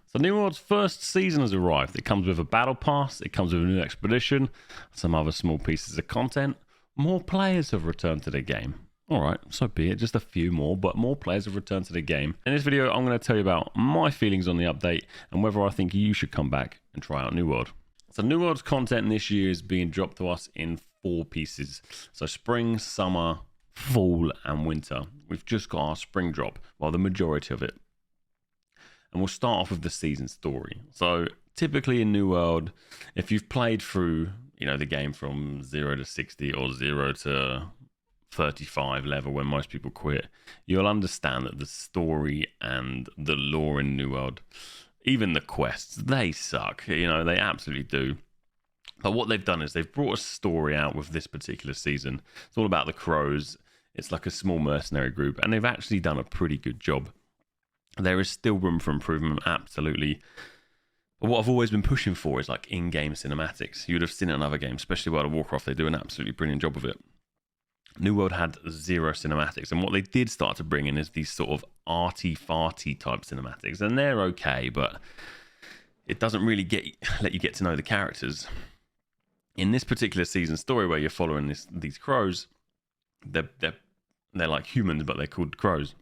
So New World's first season has arrived. It comes with a battle pass, it comes with a new expedition, some other small pieces of content. More players have returned to the game. Alright, so be it, just a few more, but more players have returned to the game. In this video, I'm going to tell you about my feelings on the update and whether I think you should come back and try out New World. So New World's content this year is being dropped to us in 4 pieces. So spring, summer, fall and winter. We've just got our spring drop, well, the majority of it. And we'll start off with the season story. So typically in New World, if you've played through, the game from 0 to 60 or 0 to 35 level when most people quit, you'll understand that the story and the lore in New World, even the quests, they suck. They absolutely do. But what they've done is they've brought a story out with this particular season. It's all about the crows. It's like a small mercenary group, and they've actually done a pretty good job. There is still room for improvement, absolutely. But what I've always been pushing for is like in-game cinematics. You'd have seen it in other games, especially World of Warcraft. They do an absolutely brilliant job of it. New World had 0 cinematics, and what they did start to bring in is these sort of arty-farty type cinematics, and they're okay, but it doesn't really let you get to know the characters. In this particular season story where you're following these crows, they're like humans, but they're called crows.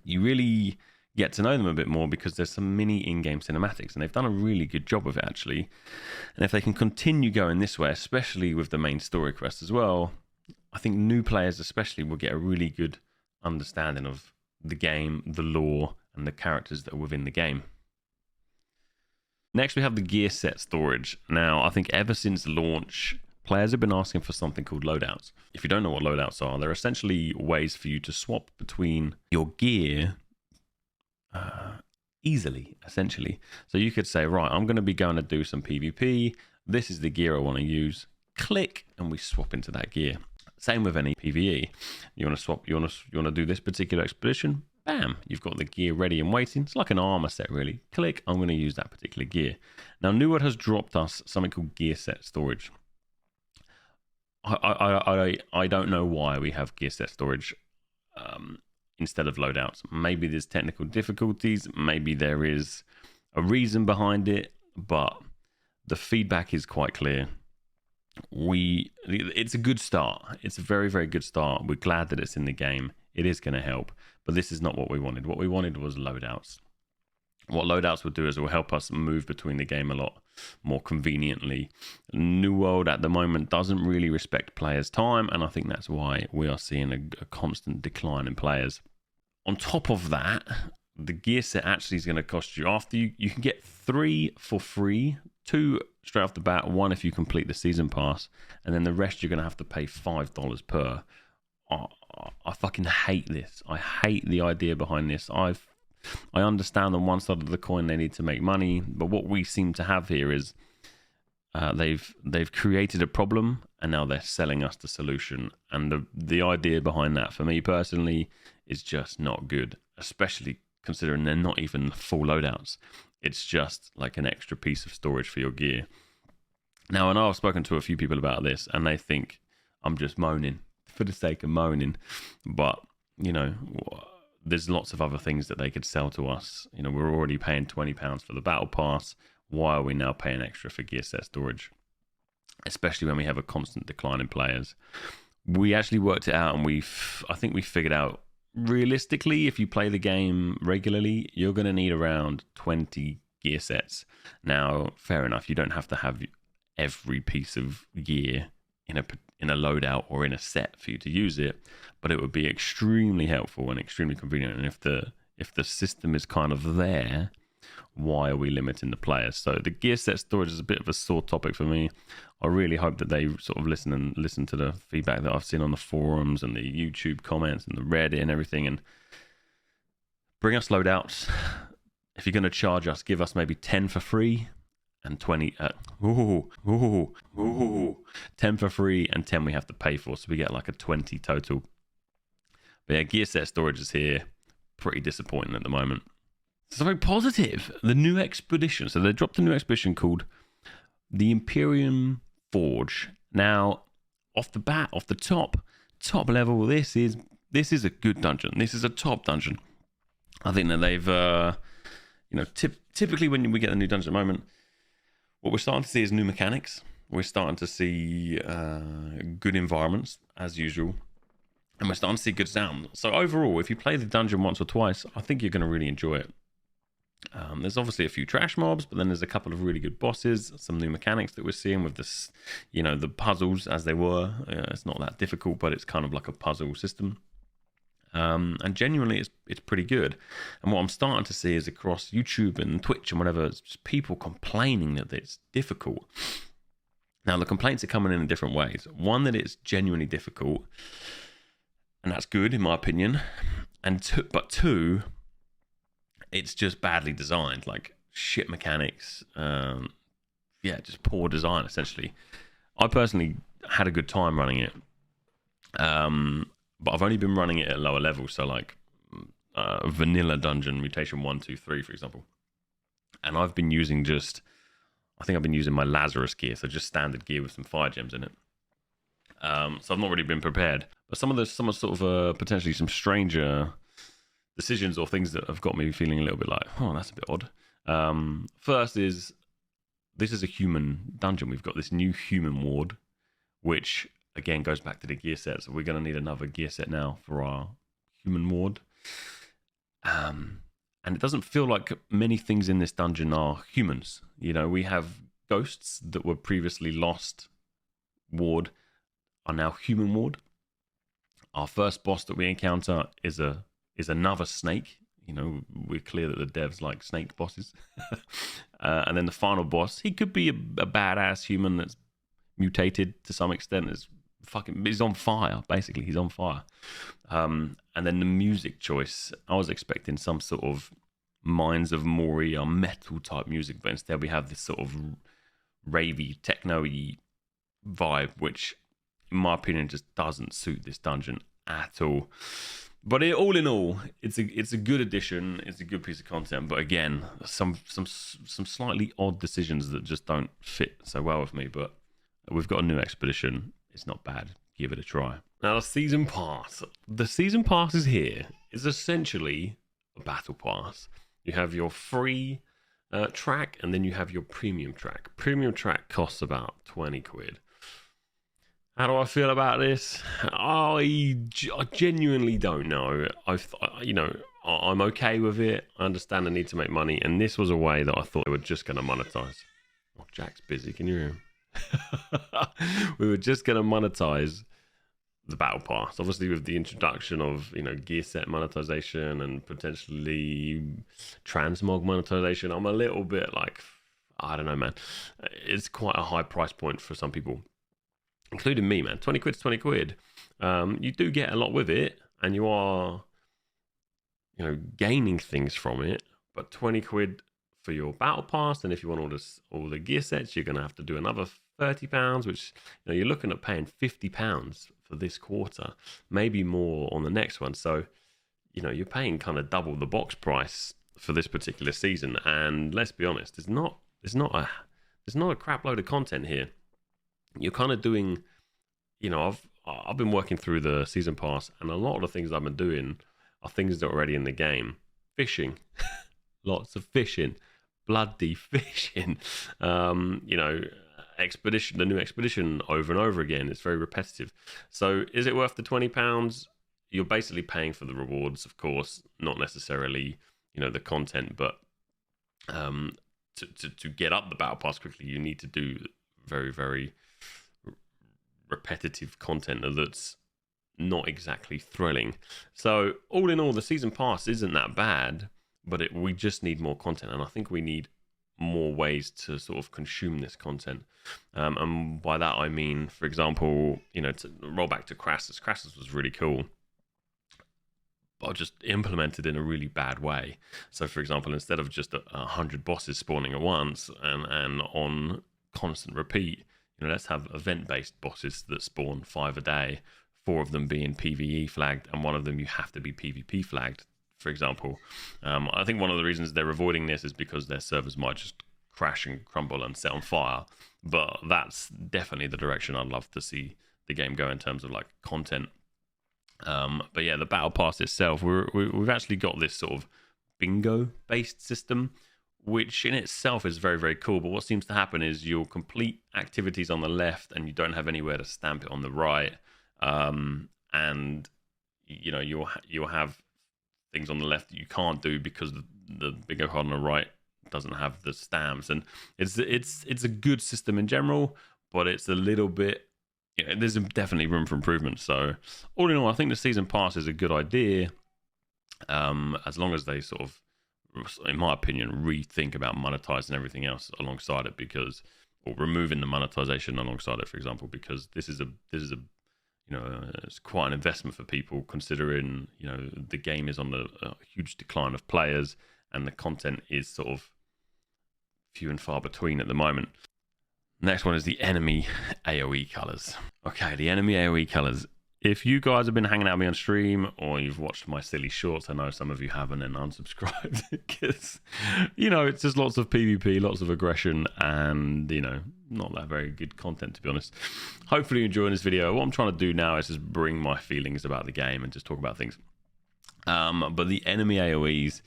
You really get to know them a bit more because there's some mini in-game cinematics, and they've done a really good job of it, actually. And if they can continue going this way, especially with the main story quest as well, I think new players especially will get a really good understanding of the game, the lore, and the characters that are within the game. Next, we have the gear set storage. Now, I think ever since launch, players have been asking for something called loadouts. If you don't know what loadouts are, they're essentially ways for you to swap between your gear easily, essentially. So you could say, right, I'm going to be going to do some PvP. This is the gear I want to use. Click, and we swap into that gear. Same with any PvE. You want to swap, you want to do this particular expedition, bam, you've got the gear ready and waiting. It's like an armor set, really. Click, I'm going to use that particular gear. Now, New World has dropped us something called gear set storage. I don't know why we have gear set storage instead of loadouts. Maybe there's technical difficulties. Maybe there is a reason behind it, but the feedback is quite clear. It's a good start. It's a very, very good start. We're glad that it's in the game. It is going to help, but this is not what we wanted. What we wanted was loadouts. What loadouts will do is it will help us move between the game a lot more conveniently. New World at the moment doesn't really respect players' time, and I think that's why we are seeing a constant decline in players. On top of that, the gear set actually is going to cost you, after you can get 3 for free, 2 straight off the bat, 1 if you complete the season pass, and then the rest you're going to have to pay $5 per. I fucking hate this. I hate the idea behind this. I understand on one side of the coin they need to make money, but what we seem to have here is they've created a problem, and now they're selling us the solution. And the idea behind that, for me personally, is just not good, especially considering they're not even full loadouts. It's just like an extra piece of storage for your gear. Now, I know I've spoken to a few people about this, and they think I'm just moaning for the sake of moaning, but there's lots of other things that they could sell to us. We're already paying £20 for the battle pass. Why are we now paying extra for gear set storage? Especially when we have a constant decline in players. We actually worked it out, and I think we figured out, realistically, if you play the game regularly, you're going to need around 20 gear sets. Now, fair enough, you don't have to have every piece of gear in a loadout or in a set for you to use it, but it would be extremely helpful and extremely convenient. And if the system is kind of there, why are we limiting the players? So the gear set storage is a bit of a sore topic for me. I really hope that they sort of listen to the feedback that I've seen on the forums and the YouTube comments and the Reddit and everything, and bring us loadouts. If you're going to charge us, give us maybe 10 for free and 20 10 for free and 10 we have to pay for, so we get like a 20 total. But yeah, gear set storage is here. Pretty disappointing at the moment. Something positive, the new expedition. So they dropped a new expedition called the Empeyrean Forge. Now, off the bat, off the top level, this is a good dungeon. This is a top dungeon. I think that they've typically when we get a new dungeon at the moment, what we're starting to see is new mechanics. We're starting to see good environments, as usual. And we're starting to see good sound. So overall, if you play the dungeon once or twice, I think you're going to really enjoy it. There's obviously a few trash mobs, but then there's a couple of really good bosses, some new mechanics that we're seeing with this, the puzzles as they were. It's not that difficult, but it's kind of like a puzzle system. And genuinely, it's pretty good. And what I'm starting to see is across YouTube and Twitch and whatever, it's just people complaining that it's difficult. Now, the complaints are coming in different ways. One, that it's genuinely difficult, and that's good in my opinion. And two, it's just badly designed, like shit mechanics. Just poor design, essentially. I personally had a good time running it. But I've only been running it at lower levels, so like vanilla dungeon, mutation 1, 2, 3, for example. And I've been using I think I've been using my Lazarus gear, so just standard gear with some fire gems in it. So I've not really been prepared. But some sort of potentially some stranger decisions or things that have got me feeling a little bit like, oh, that's a bit odd. First is, this is a human dungeon. We've got this new human ward, which again goes back to the gear set. So we're going to need another gear set now for our human ward. And it doesn't feel like many things in this dungeon are humans. We have ghosts that were previously lost ward are now human ward. Our first boss that we encounter is another snake. We're clear that the devs like snake bosses. And then the final boss, he could be a badass human that's mutated to some extent. He's on fire, basically. He's on fire. And then the music choice, I was expecting some sort of Mines of Moria metal type music, but instead we have this sort of ravey, techno-y vibe, which in my opinion just doesn't suit this dungeon at all. But all in all, it's a good addition. It's a good piece of content. But again, some slightly odd decisions that just don't fit so well with me. But we've got a new expedition. It's not bad. Give it a try. Now, the season pass. The season pass is here. It's essentially a battle pass. You have your free track, and then you have your premium track. Premium track costs about 20 quid. How do I feel about this? I genuinely don't know. I'm okay with it. I understand I need to make money, and this was a way that I thought they were just going to monetize. Oh, Jack's busy. Can you hear him? We were just going to monetize the battle pass, obviously with the introduction of gear set monetization and potentially transmog monetization. I'm a little bit like, I don't know, man. It's quite a high price point for some people, including me, man. 20 quid's 20 quid. You do get a lot with it, and you are gaining things from it, but 20 quid for your battle pass, and if you want all the gear sets, you're going to have to do another £30, which you're looking at paying £50 for this quarter, maybe more on the next one. So you're paying kind of double the box price for this particular season. And let's be honest, there's not a crap load of content here. You're kind of doing, I've been working through the season pass, and a lot of the things I've been doing are things that are already in the game. Fishing, lots of fishing, bloody fishing. Expedition, the new expedition over and over again. It's very repetitive. So is it worth the £20? You're basically paying for the rewards, of course, not necessarily, the content, but to get up the battle pass quickly, you need to do very, very repetitive content that's not exactly thrilling. So all in all, the season pass isn't that bad, but we just need more content, and I think we need more ways to sort of consume this content. And by that I mean, for example, to roll back to Crassus. Crassus was really cool, but just implemented in a really bad way. So for example, instead of just 100 bosses spawning at once and on constant repeat, let's have event-based bosses that spawn 5 a day, 4 of them being PvE flagged, and 1 of them you have to be PvP flagged, for example. I think one of the reasons they're avoiding this is because their servers might just crash and crumble and set on fire. But that's definitely the direction I'd love to see the game go in terms of like content. But yeah, the battle pass itself, we've actually got this sort of bingo based system. which in itself is very, very cool. But what seems to happen is you'll complete activities on the left and you don't have anywhere to stamp it on the right. And you'll have things on the left that you can't do because the bigger card on the right doesn't have the stamps. And it's a good system in general, but it's a little bit, there's definitely room for improvement. So all in all, I think the season pass is a good idea, as long as they sort of, in my opinion, rethink about monetizing everything else alongside it, or removing the monetization alongside it, for example, because this is a it's quite an investment for people, considering the game is on a huge decline of players and the content is sort of few and far between at the moment. Next one is the enemy AoE colors. Okay, the enemy AoE colors. If you guys have been hanging out with me on stream, or you've watched my silly shorts, I know some of you haven't and unsubscribed, because, it's just lots of PvP, lots of aggression, and, not that very good content, to be honest. Hopefully you're enjoying this video. What I'm trying to do now is just bring my feelings about the game and just talk about things. But the enemy AoEs,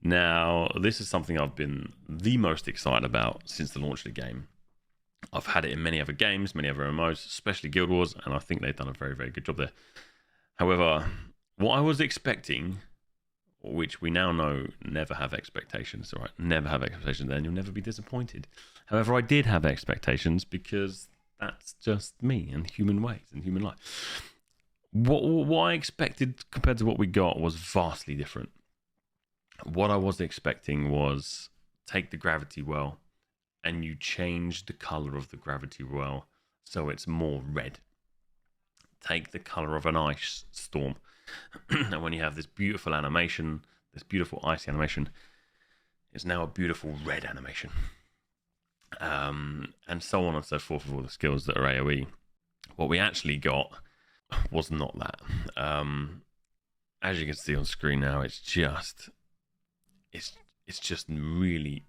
now, this is something I've been the most excited about since the launch of the game. I've had it in many other games, many other MMOs, especially Guild Wars, and I think they've done a very, very good job there. However, what I was expecting, which we now know never have expectations, all right? Never have expectations, then you'll never be disappointed. However, I did have expectations because that's just me and human ways and human life. What I expected compared to what we got was vastly different. What I was expecting was take the gravity well, and you change the color of the gravity well so it's more red. Take the color of an ice storm, and when you have this beautiful animation, this beautiful icy animation, it's now a beautiful red animation. And so on and so forth with all the skills that are AoE. What we actually got was not that. As you can see on screen now, it's just really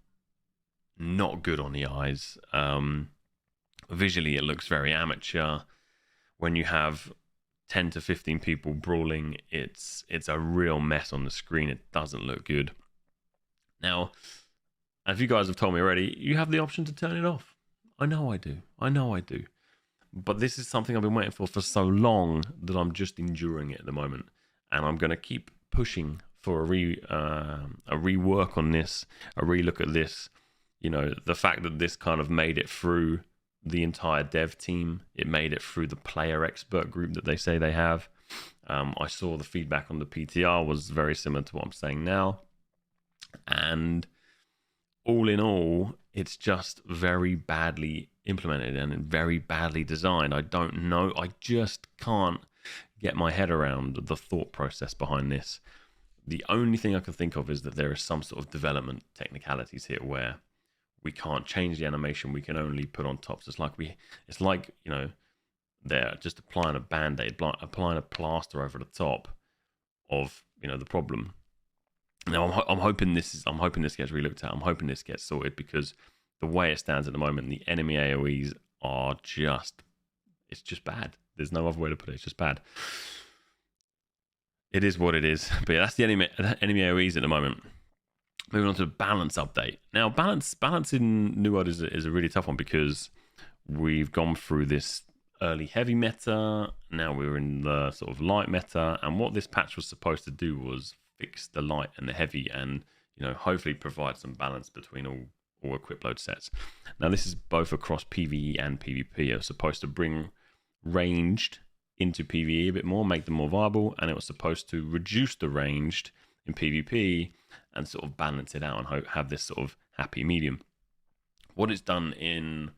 not good on the eyes. Visually, it looks very amateur. When you have 10 to 15 people brawling, it's a real mess on the screen. It doesn't look good. Now, as you guys have told me already, you have the option to turn it off. I know I do. But this is something I've been waiting for so long that I'm just enduring it at the moment. And I'm going to keep pushing for a rework on this, a relook at this. The fact that this kind of made it through the entire dev team, it made it through the player expert group that they say they have. I saw the feedback on the PTR was very similar to what I'm saying now. And all in all, it's just very badly implemented and very badly designed. I don't know. I just can't get my head around the thought process behind this. The only thing I can think of is that there is some sort of development technicalities here where we can't change the animation. We can only put on tops. It's like they're just applying a band-aid, applying a plaster over the top of the problem. Now I'm hoping this gets relooked at. I'm hoping this gets sorted, because the way it stands at the moment, the enemy AoEs are it's just bad. There's no other way to put it. It's just bad. It is what it is. But yeah, that's the enemy AoEs at the moment. Moving on to the balance update. Now, balance in New World is a really tough one, because we've gone through this early heavy meta. Now we're in the sort of light meta. And what this patch was supposed to do was fix the light and the heavy, and hopefully provide some balance between all equip load sets. Now, this is both across PvE and PvP. It was supposed to bring ranged into PvE a bit more, make them more viable, and it was supposed to reduce the ranged in PvP and sort of balance it out and have this sort of happy medium. What it's done in,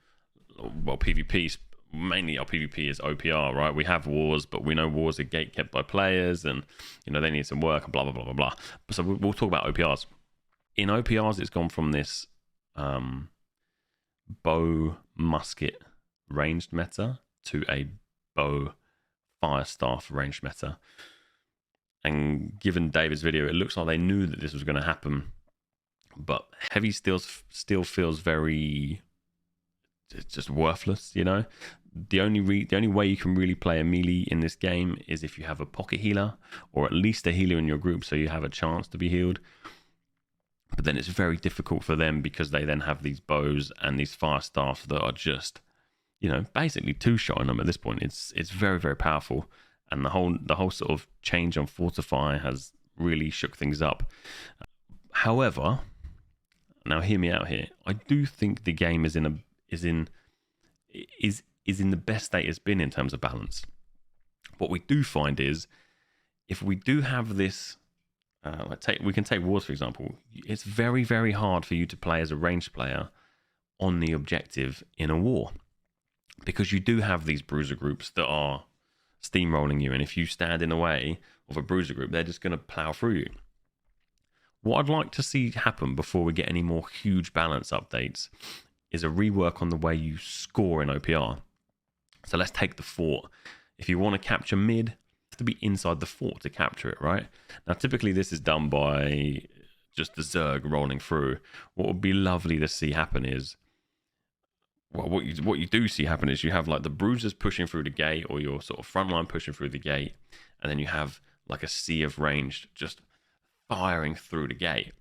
PvP, mainly our PvP is OPR, right? We have wars, but we know wars are gatekept by players, and they need some work and blah blah blah blah blah. So we'll talk about OPRs. In OPRs, it's gone from this bow musket ranged meta to a bow fire staff ranged meta. And given David's video, it looks like they knew that this was going to happen, but heavy still feels very just worthless. The only way you can really play a melee in this game is if you have a pocket healer, or at least a healer in your group, so you have a chance to be healed. But then it's very difficult for them because they then have these bows and these fire staffs that are just, you know, basically two-shot on them at this point. It's very, very powerful. And the whole sort of change on Fortify has really shook things up. However, now hear me out here. I do think the game is in the best state it's been in terms of balance. What we do find is, if we do have this, we can take wars for example. It's very, very hard for you to play as a ranged player on the objective in a war, because you do have these bruiser groups that are steamrolling you, and if you stand in the way of a bruiser group, they're just going to plow through you. What I'd like to see happen before we get any more huge balance updates is a rework on the way you score in OPR. So let's take the fort. If you want to capture mid, you have to be inside the fort to capture it, right? Now, typically this is done by just the Zerg rolling through. What would be lovely to see happen is, well, what you do see happen is you have like the bruisers pushing through the gate, or your sort of front line pushing through the gate, and then you have like a sea of ranged just firing through the gate.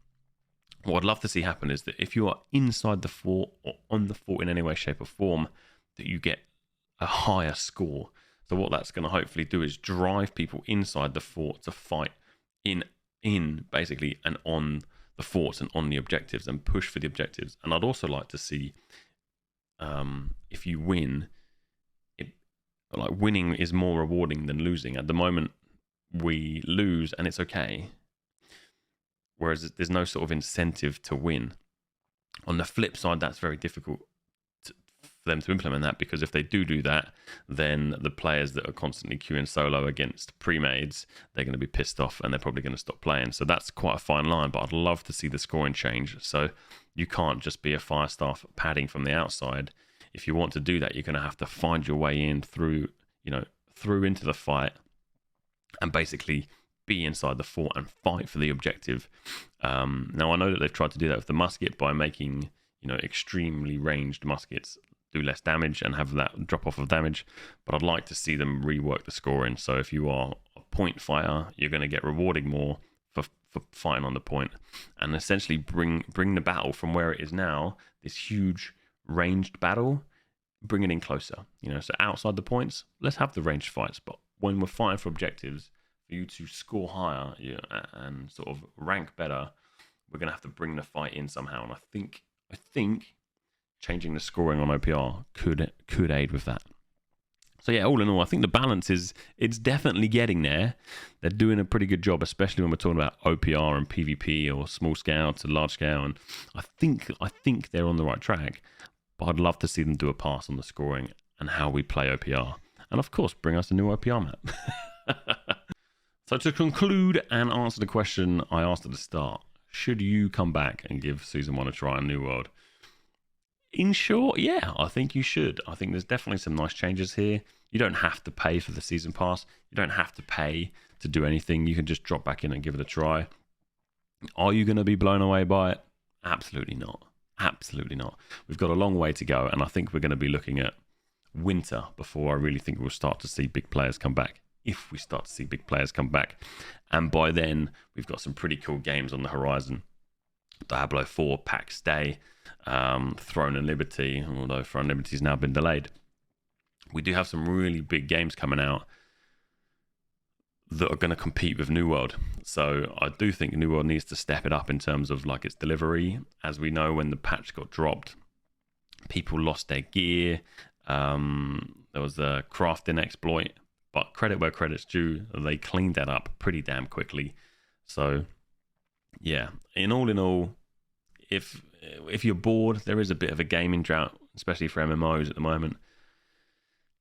What I'd love to see happen is that if you are inside the fort or on the fort in any way, shape or form, that you get a higher score. So what that's going to hopefully do is drive people inside the fort to fight in basically and on the forts and on the objectives and push for the objectives. And I'd also like to see, if you win, like winning is more rewarding than losing. At the moment, we lose and it's okay, whereas there's no sort of incentive to win. On the flip side, that's very difficult for them to implement that, because if they do that, then the players that are constantly queuing solo against pre-mades, they're going to be pissed off and they're probably going to stop playing. So that's quite a fine line, but I'd love to see the scoring change. So you can't just be a fire staff padding from the outside. If you want to do that, you're going to have to find your way in through into the fight and basically be inside the fort and fight for the objective. Now, I know that they've tried to do that with the musket by making, extremely ranged muskets do less damage and have that drop off of damage, but I'd like to see them rework the scoring. So if you are a point fighter, you're going to get rewarded more for fighting on the point, and essentially bring the battle from where it is now, this huge ranged battle, bring it in closer. So outside the points, let's have the ranged fights, but when we're fighting for objectives, for you to score higher and sort of rank better, we're going to have to bring the fight in somehow. And I think changing the scoring on OPR could aid with that. So yeah, all in all, I think the balance it's definitely getting there. They're doing a pretty good job, especially when we're talking about OPR and PvP or small scale to large scale. And I think they're on the right track, but I'd love to see them do a pass on the scoring and how we play OPR. And of course, bring us a new OPR map. So to conclude and answer the question I asked at the start, should you come back and give Season 1 a try on New World? In short, yeah, I think you should. I think there's definitely some nice changes here. You don't have to pay for the Season Pass. You don't have to pay to do anything. You can just drop back in and give it a try. Are you going to be blown away by it? Absolutely not. Absolutely not. We've got a long way to go, and I think we're going to be looking at winter before I really think we'll start to see big players come back. If we start to see big players come back. And by then, we've got some pretty cool games on the horizon. Diablo 4, PAX Day, Throne and Liberty, although Throne and Liberty has now been delayed. We do have some really big games coming out that are going to compete with New World. So I do think New World needs to step it up in terms of like its delivery. As we know, when the patch got dropped, people lost their gear. There was a crafting exploit. But credit where credit's due, they cleaned that up pretty damn quickly. So, yeah, in all, if you're bored, there is a bit of a gaming drought, especially for MMOs at the moment.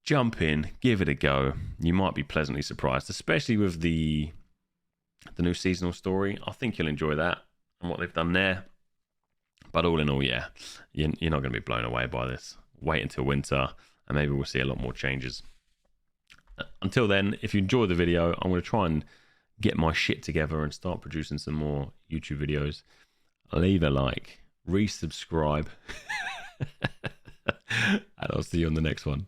Jump in, give it a go. You might be pleasantly surprised, especially with the new seasonal story. I think you'll enjoy that and what they've done there. But all in all, yeah, you're not going to be blown away by this. Wait until winter, and maybe we'll see a lot more changes. Until then, if you enjoy the video, I'm going to try and get my shit together and start producing some more YouTube videos. Leave a like, resubscribe, and I'll see you on the next one.